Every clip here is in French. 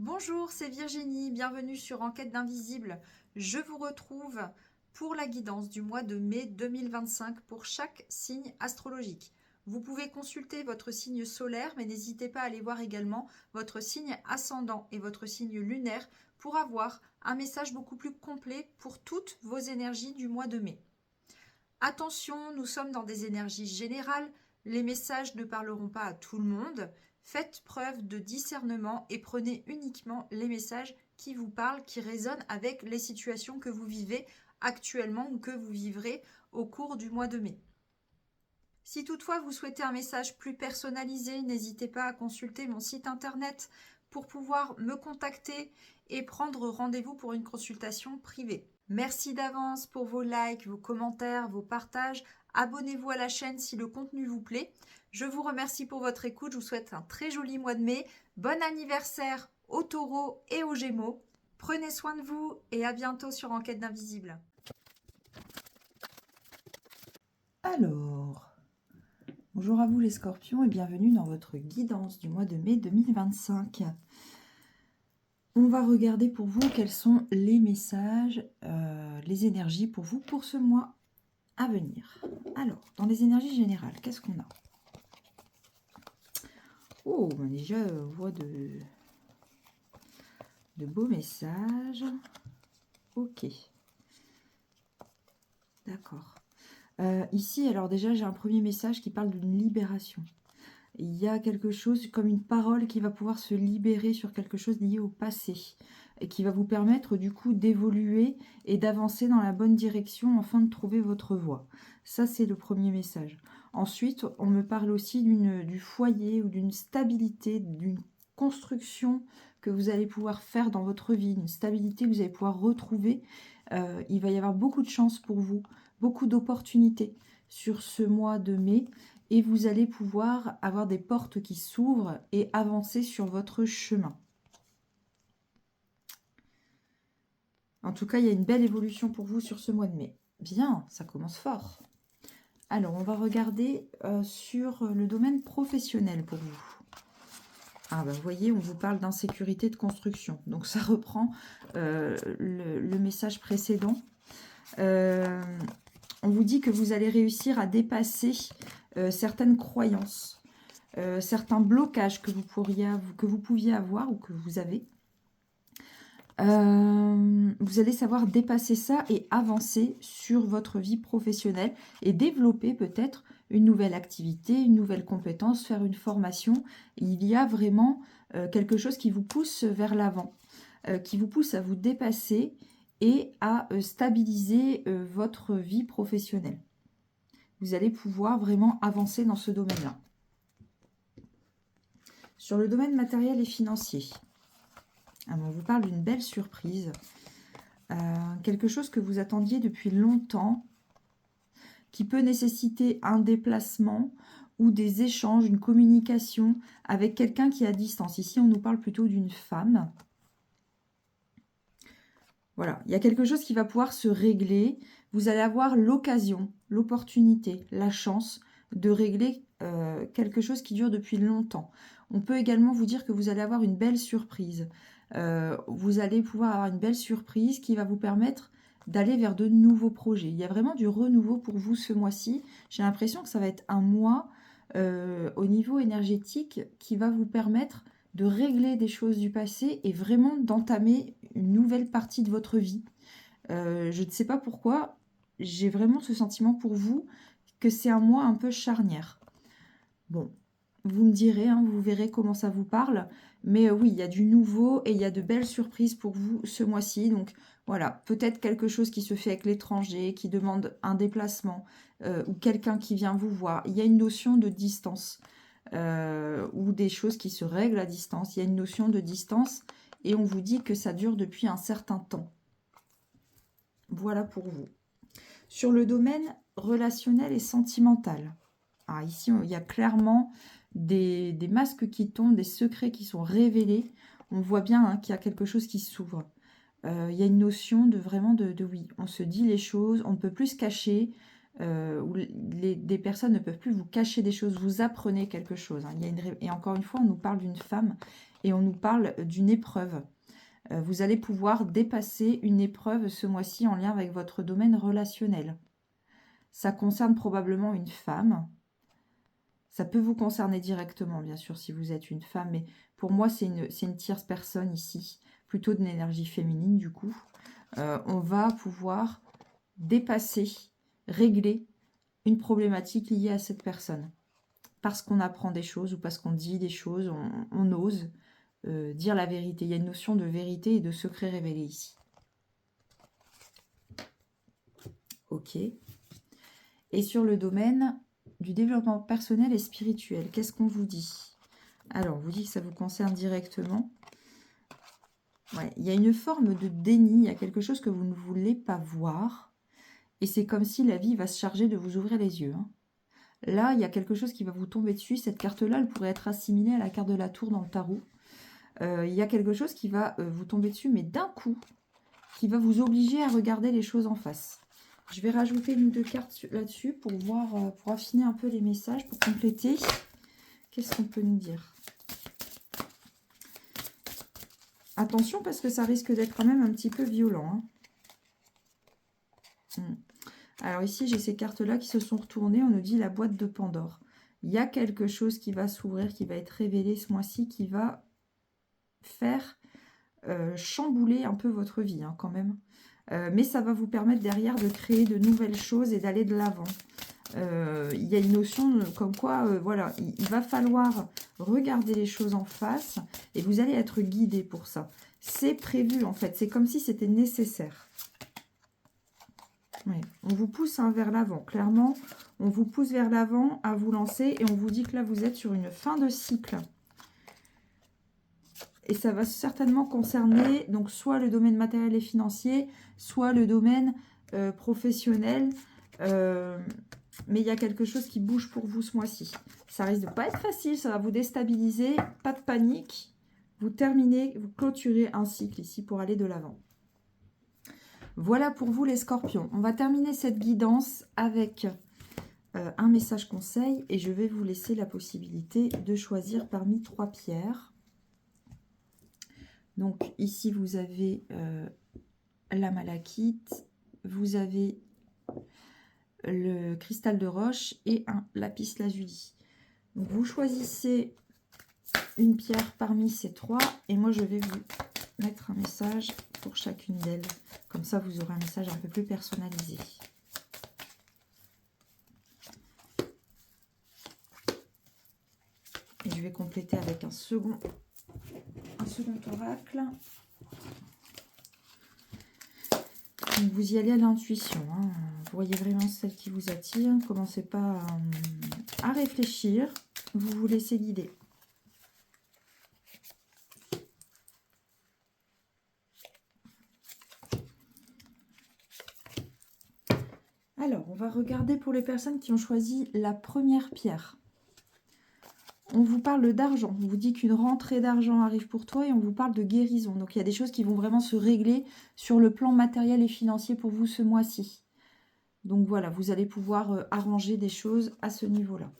Bonjour, c'est Virginie, bienvenue sur Enquête d'Invisible. Je vous retrouve pour la guidance du mois de mai 2025 pour chaque signe astrologique. Vous pouvez consulter votre signe solaire, mais n'hésitez pas à aller voir également votre signe ascendant et votre signe lunaire pour avoir un message beaucoup plus complet pour toutes vos énergies du mois de mai. Attention, nous sommes dans des énergies générales, les messages ne parleront pas à tout le monde. Faites preuve de discernement et prenez uniquement les messages qui vous parlent, qui résonnent avec les situations que vous vivez actuellement ou que vous vivrez au cours du mois de mai. Si toutefois vous souhaitez un message plus personnalisé, n'hésitez pas à consulter mon site internet pour pouvoir me contacter et prendre rendez-vous pour une consultation privée. Merci d'avance pour vos likes, vos commentaires, vos partages. Abonnez-vous à la chaîne si le contenu vous plaît. Je vous remercie pour votre écoute. Je vous souhaite un très joli mois de mai. Bon anniversaire aux taureaux et aux gémeaux. Prenez soin de vous et à bientôt sur Enquête d'Invisible. Alors, bonjour à vous les scorpions et bienvenue dans votre guidance du mois de mai 2025. On va regarder pour vous quels sont les messages, les énergies pour vous pour ce mois à venir. Alors, dans les énergies générales, qu'est-ce qu'on a? Oh, déjà, on voit de beaux messages. Ok. D'accord. Ici, alors déjà, j'ai un premier message qui parle d'une libération. Il y a quelque chose comme une parole qui va pouvoir se libérer sur quelque chose lié au passé et qui va vous permettre du coup d'évoluer et d'avancer dans la bonne direction afin de trouver votre voie. Ça, c'est le premier message. Ensuite, on me parle aussi du foyer ou d'une stabilité, d'une construction que vous allez pouvoir faire dans votre vie, une stabilité que vous allez pouvoir retrouver. Il va y avoir beaucoup de chance pour vous, beaucoup d'opportunités sur ce mois de mai. Et vous allez pouvoir avoir des portes qui s'ouvrent et avancer sur votre chemin. En tout cas, il y a une belle évolution pour vous sur ce mois de mai. Bien, ça commence fort. Alors, on va regarder sur le domaine professionnel pour vous. Ah bah, vous voyez, on vous parle d'insécurité de construction. Donc, ça reprend le message précédent. On vous dit que vous allez réussir à dépasser certaines croyances, certains blocages que vous pouviez avoir ou que vous avez. Vous allez savoir dépasser ça et avancer sur votre vie professionnelle et développer peut-être une nouvelle activité, une nouvelle compétence, faire une formation. Il y a vraiment quelque chose qui vous pousse vers l'avant, qui vous pousse à vous dépasser et à stabiliser votre vie professionnelle. Vous allez pouvoir vraiment avancer dans ce domaine-là. Sur le domaine matériel et financier, on vous parle d'une belle surprise. Quelque chose que vous attendiez depuis longtemps, qui peut nécessiter un déplacement ou des échanges, une communication avec quelqu'un qui est à distance. Ici, on nous parle plutôt d'une femme. Voilà, il y a quelque chose qui va pouvoir se régler. Vous allez avoir l'occasion, l'opportunité, la chance de régler quelque chose qui dure depuis longtemps. On peut également vous dire que vous allez avoir une belle surprise. Vous allez pouvoir avoir une belle surprise qui va vous permettre d'aller vers de nouveaux projets. Il y a vraiment du renouveau pour vous ce mois-ci. J'ai l'impression que ça va être un mois au niveau énergétique qui va vous permettre de régler des choses du passé et vraiment d'entamer une nouvelle partie de votre vie. Je ne sais pas pourquoi, j'ai vraiment ce sentiment pour vous que c'est un mois un peu charnière. Bon, vous me direz, hein, vous verrez comment ça vous parle. Mais oui, il y a du nouveau et il y a de belles surprises pour vous ce mois-ci. Donc voilà, peut-être quelque chose qui se fait avec l'étranger, qui demande un déplacement ou quelqu'un qui vient vous voir. Il y a une notion de distance ou des choses qui se règlent à distance. Il y a une notion de distance et on vous dit que ça dure depuis un certain temps. Voilà pour vous. Sur le domaine relationnel et sentimental, ici, il y a clairement des masques qui tombent, des secrets qui sont révélés. On voit bien qu'il y a quelque chose qui s'ouvre. Il y a une notion de vraiment de oui, on se dit les choses, on ne peut plus se cacher. où des personnes ne peuvent plus vous cacher des choses, vous apprenez quelque chose. Hein. Et encore une fois, on nous parle d'une femme et on nous parle d'une épreuve. Vous allez pouvoir dépasser une épreuve ce mois-ci en lien avec votre domaine relationnel. Ça concerne probablement une femme. Ça peut vous concerner directement, bien sûr, si vous êtes une femme, mais pour moi, c'est une tierce personne ici, plutôt de l'énergie féminine, du coup. On va pouvoir dépasser, régler une problématique liée à cette personne. Parce qu'on apprend des choses ou parce qu'on dit des choses, on ose dire la vérité. Il y a une notion de vérité et de secret révélé ici. Ok. Et sur le domaine du développement personnel et spirituel, qu'est-ce qu'on vous dit? Alors, on vous dit que ça vous concerne directement. Ouais, il y a une forme de déni, il y a quelque chose que vous ne voulez pas voir. Et c'est comme si la vie va se charger de vous ouvrir les yeux. Hein. Là, il y a quelque chose qui va vous tomber dessus. Cette carte-là, elle pourrait être assimilée à la carte de la tour dans le tarot. Il y a quelque chose qui va vous tomber dessus, mais d'un coup, qui va vous obliger à regarder les choses en face. Je vais rajouter une ou deux cartes là-dessus pour voir, pour affiner un peu les messages, pour compléter. Qu'est-ce qu'on peut nous dire? Attention, parce que ça risque d'être quand même un petit peu violent. Hein. Alors ici, j'ai ces cartes-là qui se sont retournées. On nous dit la boîte de Pandore. Il y a quelque chose qui va s'ouvrir, qui va être révélé ce mois-ci, qui va faire chambouler un peu votre vie, hein, quand même. Mais ça va vous permettre derrière de créer de nouvelles choses et d'aller de l'avant. Il y a une notion comme quoi, voilà, il va falloir regarder les choses en face et vous allez être guidé pour ça. C'est prévu en fait, c'est comme si c'était nécessaire. Oui, on vous pousse vers l'avant, clairement, on vous pousse vers l'avant à vous lancer et on vous dit que là vous êtes sur une fin de cycle. Et ça va certainement concerner donc soit le domaine matériel et financier, soit le domaine professionnel. Mais il y a quelque chose qui bouge pour vous ce mois-ci. Ça risque de pas être facile, ça va vous déstabiliser. Pas de panique. Vous terminez, vous clôturez un cycle ici pour aller de l'avant. Voilà pour vous les scorpions. On va terminer cette guidance avec un message conseil. Et je vais vous laisser la possibilité de choisir parmi 3 pierres. Donc ici, vous avez la malachite, vous avez le cristal de roche et un lapis lazuli. Donc vous choisissez une pierre parmi ces 3 et moi je vais vous mettre un message pour chacune d'elles. Comme ça, vous aurez un message un peu plus personnalisé. Et je vais compléter avec un second oracle. Donc vous y allez à l'intuition. Hein. Vous voyez vraiment celle qui vous attire. Commencez pas à réfléchir. Vous vous laissez guider. Alors, on va regarder pour les personnes qui ont choisi la première pierre. On vous parle d'argent, on vous dit qu'une rentrée d'argent arrive pour toi et on vous parle de guérison. Donc il y a des choses qui vont vraiment se régler sur le plan matériel et financier pour vous ce mois-ci. Donc voilà, vous allez pouvoir arranger des choses à ce niveau-là.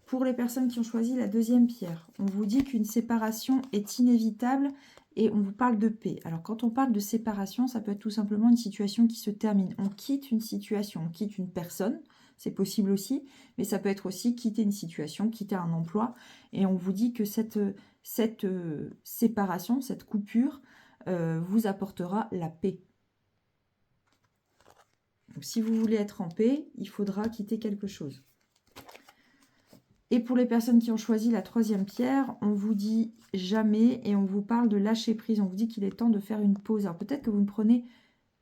Pour les personnes qui ont choisi la deuxième pierre, on vous dit qu'une séparation est inévitable et on vous parle de paix. Alors quand on parle de séparation, ça peut être tout simplement une situation qui se termine. On quitte une situation, on quitte une personne. C'est possible aussi, mais ça peut être aussi quitter une situation, quitter un emploi. Et on vous dit que cette séparation, cette coupure, vous apportera la paix. Donc, si vous voulez être en paix, il faudra quitter quelque chose. Et pour les personnes qui ont choisi la troisième pierre, on vous dit jamais et on vous parle de lâcher prise. On vous dit qu'il est temps de faire une pause. Alors peut-être que vous ne prenez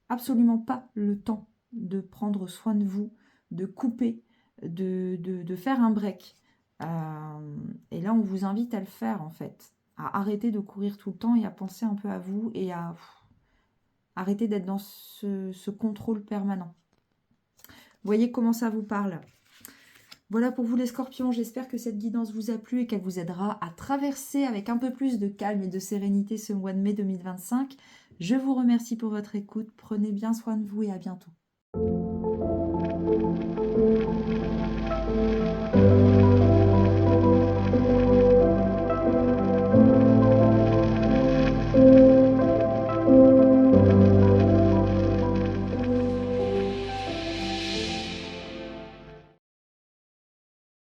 absolument pas le temps de prendre soin de vous, de couper, de faire un break. Et là, on vous invite à le faire, en fait. À arrêter de courir tout le temps et à penser un peu à vous et à arrêter d'être dans ce contrôle permanent. Vous voyez comment ça vous parle? Voilà pour vous les scorpions. J'espère que cette guidance vous a plu et qu'elle vous aidera à traverser avec un peu plus de calme et de sérénité ce mois de mai 2025. Je vous remercie pour votre écoute. Prenez bien soin de vous et à bientôt.